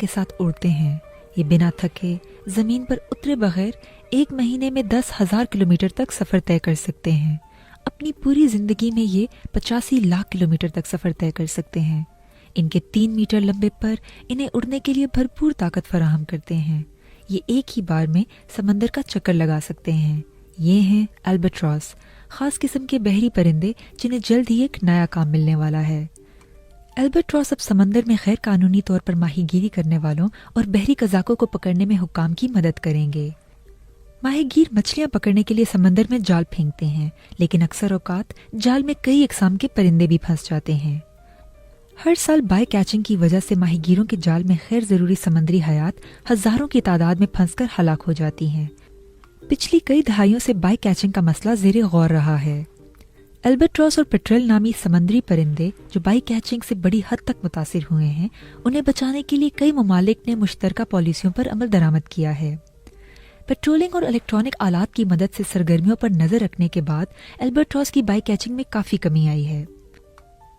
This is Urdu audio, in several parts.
کے ساتھ اڑتے ہیں. یہ بنا تھکے زمین پر اترے بغیر 1 مہینے میں 10,000 کلومیٹر تک سفر طے کر سکتے ہیں. اپنی پوری زندگی میں یہ 85 لاکھ کلومیٹر تک سفر طے کر سکتے ہیں. ان کے 3 میٹر لمبے پر انہیں اڑنے کے لیے بھرپور طاقت فراہم کرتے ہیں. یہ ایک ہی بار میں سمندر کا چکر لگا سکتے ہیں. یہ ہیں البٹراس، خاص قسم کے بحری پرندے جنہیں جلد ہی ایک نیا کام ملنے والا ہے. البٹراس اب سمندر میں غیر قانونی طور پر ماہی گیری کرنے والوں اور بحری قزاقوں کو پکڑنے میں حکام کی مدد کریں گے. ماہی گیر مچھلیاں پکڑنے کے لیے سمندر میں جال پھینکتے ہیں، لیکن اکثر اوقات جال میں کئی اقسام کے پرندے بھی پھنس جاتے ہیں. ہر سال بائی کیچنگ کی وجہ سے ماہی گیروں کے جال میں غیر ضروری سمندری حیات ہزاروں کی تعداد میں پھنس کر ہلاک ہو جاتی ہیں. پچھلی کئی دہائیوں سے بائی کیچنگ کا مسئلہ زیر غور رہا ہے. البٹراس اور پیٹریل نامی سمندری پرندے جو بائی کیچنگ سے بڑی حد تک متاثر ہوئے ہیں، انہیں بچانے کے لیے کئی ممالک نے مشترکہ پالیسیوں پر عمل درآمد کیا ہے. پیٹرولنگ اور الیکٹرانک آلات کی مدد سے سرگرمیوں پر نظر رکھنے کے بعد البٹراس کی بائی کیچنگ میں کافی کمی آئی ہے.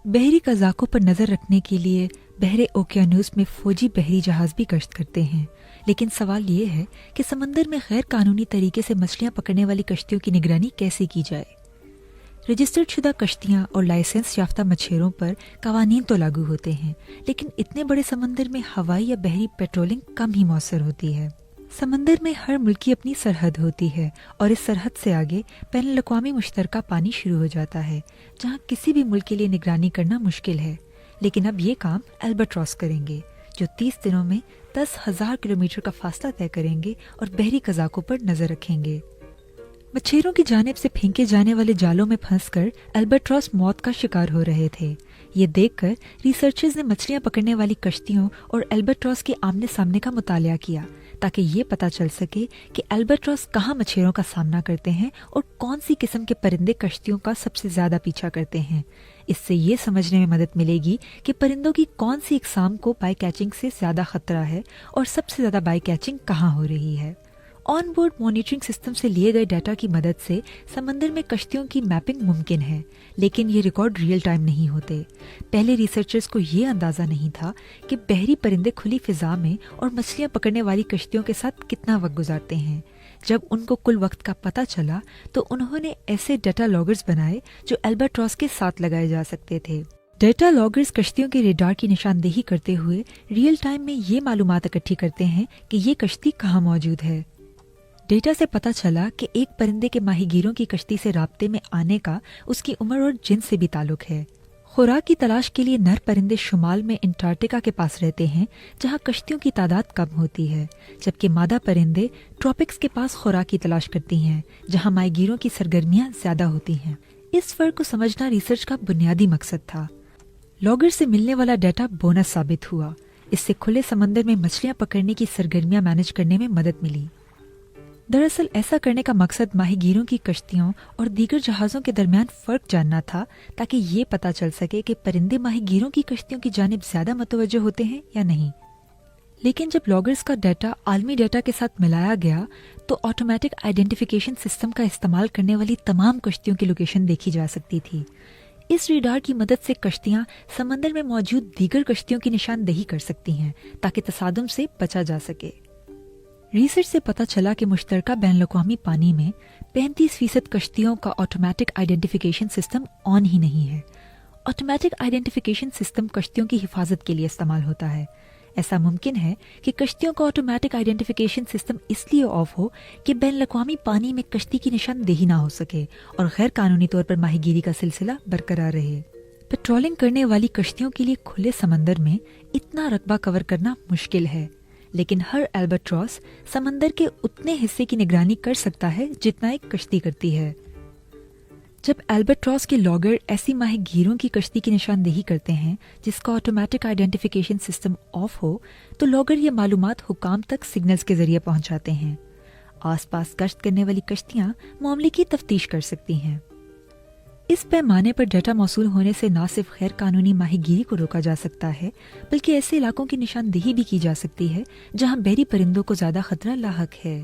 بحری قزاقوں پر نظر رکھنے کے لیے بحر اوقیانوس میں فوجی بحری جہاز بھی گشت کرتے ہیں، لیکن سوال یہ ہے کہ سمندر میں غیر قانونی طریقے سے مچھلیاں پکڑنے والی کشتیوں کی نگرانی کیسے کی جائے. رجسٹرڈ شدہ کشتیاں اور لائسنس یافتہ مچھیروں پر قوانین تو لاگو ہوتے ہیں، لیکن اتنے بڑے سمندر میں ہوائی یا بحری پیٹرولنگ کم ہی مؤثر ہوتی ہے. سمندر میں ہر ملک کی اپنی سرحد ہوتی ہے، اور اس سرحد سے آگے بین الاقوامی مشترکہ پانی شروع ہو جاتا ہے، جہاں کسی بھی ملک کے لیے نگرانی کرنا مشکل ہے. لیکن اب یہ کام البٹراس کریں گے، جو 30 دنوں میں 10,000 کلومیٹر کا فاصلہ طے کریں گے اور بحری قزاقوں پر نظر رکھیں گے. مچھیروں کی جانب سے پھینکے جانے والے جالوں میں پھنس کر البٹراس موت کا شکار ہو رہے تھے. یہ دیکھ کر ریسرچرز نے مچھلیاں پکڑنے والی کشتیوں اور البٹراس کے آمنے سامنے کا مطالعہ کیا، تاکہ یہ پتہ چل سکے کہ البٹراس کہاں مچھیروں کا سامنا کرتے ہیں اور کون سی قسم کے پرندے کشتیوں کا سب سے زیادہ پیچھا کرتے ہیں. اس سے یہ سمجھنے میں مدد ملے گی کہ پرندوں کی کون سی اقسام کو بائی کیچنگ سے زیادہ خطرہ ہے اور سب سے زیادہ بائی کیچنگ کہاں ہو رہی ہے. آن بورڈ مانیٹرنگ سسٹم سے لیے گئے ڈیٹا کی مدد سے سمندر میں کشتیوں کی میپنگ ممکن ہے، لیکن یہ ریکارڈ ریئل ٹائم نہیں ہوتے. پہلے ریسرچرز کو یہ اندازہ نہیں تھا کہ بحری پرندے کھلی فضا میں اور مچھلیاں پکڑنے والی کشتیوں کے ساتھ کتنا وقت گزارتے ہیں. جب ان کو کل وقت کا پتہ چلا تو انہوں نے ایسے ڈیٹا لاگرز بنائے جو البٹراس کے ساتھ لگائے جا سکتے تھے. ڈیٹا لاگرز کشتیوں کے ریڈار کی نشاندہی کرتے ہوئے ریئل ٹائم میں یہ معلومات اکٹھی کرتے ہیں کہ یہ کشتی کہاں موجود ہے. ڈیٹا سے پتہ چلا کہ ایک پرندے کے ماہی گیروں کی کشتی سے رابطے میں آنے کا اس کی عمر اور جنس سے بھی تعلق ہے. خوراک کی تلاش کے لیے نر پرندے شمال میں انٹارکٹیکا کے پاس رہتے ہیں، جہاں کشتیوں کی تعداد کم ہوتی ہے، جبکہ مادہ پرندے ٹراپکس کے پاس خوراک کی تلاش کرتی ہیں، جہاں ماہی گیروں کی سرگرمیاں زیادہ ہوتی ہیں. اس فرق کو سمجھنا ریسرچ کا بنیادی مقصد تھا. لاگر سے ملنے والا ڈیٹا بونس ثابت ہوا. اس سے کھلے سمندر میں مچھلیاں پکڑنے کی سرگرمیاں مینج کرنے میں مدد ملی. دراصل ایسا کرنے کا مقصد ماہی گیروں کی کشتیوں اور دیگر جہازوں کے درمیان فرق جاننا تھا، تاکہ یہ پتہ چل سکے کہ پرندے ماہی گیروں کی کشتیوں کی جانب زیادہ متوجہ ہوتے ہیں یا نہیں. لیکن جب لاگرز کا ڈیٹا عالمی ڈیٹا کے ساتھ ملایا گیا تو آٹومیٹک آئیڈینٹیفیکیشن سسٹم کا استعمال کرنے والی تمام کشتیوں کی لوکیشن دیکھی جا سکتی تھی. اس ریڈار کی مدد سے کشتیاں سمندر میں موجود دیگر کشتیوں کی نشاندہی کر سکتی ہیں تاکہ تصادم سے بچا جا سکے. ریسرچ سے پتہ چلا کہ مشترکہ بین الاقوامی پانی میں 35% کشتیوں کا آٹومیٹک آئیڈینٹیفیکیشن سسٹم آن ہی نہیں ہے. آٹومیٹک آئیڈینٹیفیکیشن سسٹم کشتیوں کی حفاظت کے لیے استعمال ہوتا ہے. ایسا ممکن ہے کہ کشتیوں کا آٹومیٹک آئیڈینٹیفیکیشن سسٹم اس لیے آف ہو کہ بین الاقوامی پانی میں کشتی کی نشاندہی نہ ہو سکے اور غیر قانونی طور پر ماہی گیری کا سلسلہ برقرار رہے. پیٹرولنگ کرنے والی کشتیوں کے لیے کھلے سمندر میں اتنا رقبہ کور کرنا مشکل ہے، لیکن ہر البٹراس سمندر کے اتنے حصے کی نگرانی کر سکتا ہے جتنا ایک کشتی کرتی ہے. جب البٹراس کے لاگر ایسی ماہی گیروں کی کشتی کی نشاندہی کرتے ہیں جس کا آٹومیٹک آئیڈینٹیفیکیشن سسٹم آف ہو تو لاگر یہ معلومات حکام تک سگنلز کے ذریعے پہنچاتے ہیں. آس پاس گشت کرنے والی کشتیاں معاملے کی تفتیش کر سکتی ہیں. اس پیمانے پر ڈیٹا موصول ہونے سے نہ صرف غیر قانونی ماہی گیری کو روکا جا سکتا ہے بلکہ ایسے علاقوں کی نشاندہی بھی کی جا سکتی ہے جہاں بحری پرندوں کو زیادہ خطرہ لاحق ہے.